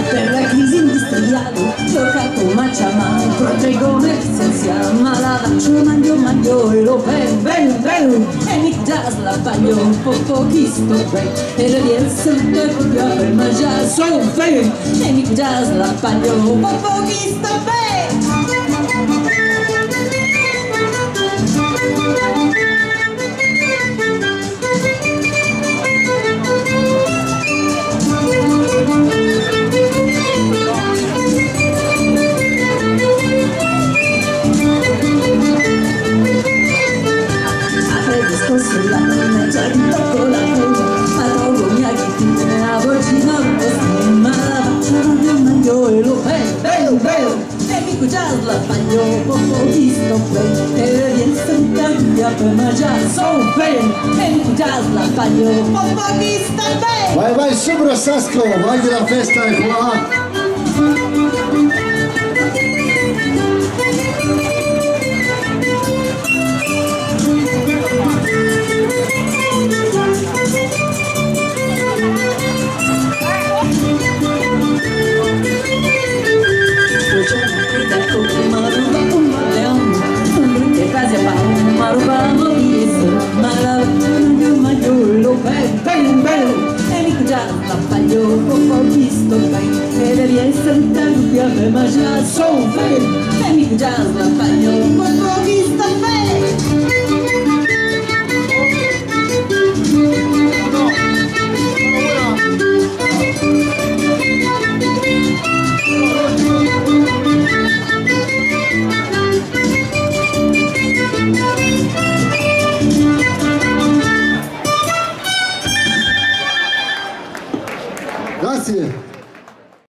Per la crisi industriale, giocato Maciamà, protegone senza malavaccio, maglio e lo bello, e Nick Jazz la paglio, un po' chisto break, e le rienze il tempo più per mangiare, sono fair, e Nick Jazz la paglio, un po' chisto break. Jazz la paglio, poco visto play, e riesco in cambia per mangiare, sono fair, e jazz la paglio, poco visto play. Vai su Brassasco, vai la festa è qua. La paglio, ho visto bene, e le riesce in cambia per mangiare, sono fair, e Nick Jazz la paglio, ho visto bene. Grazie.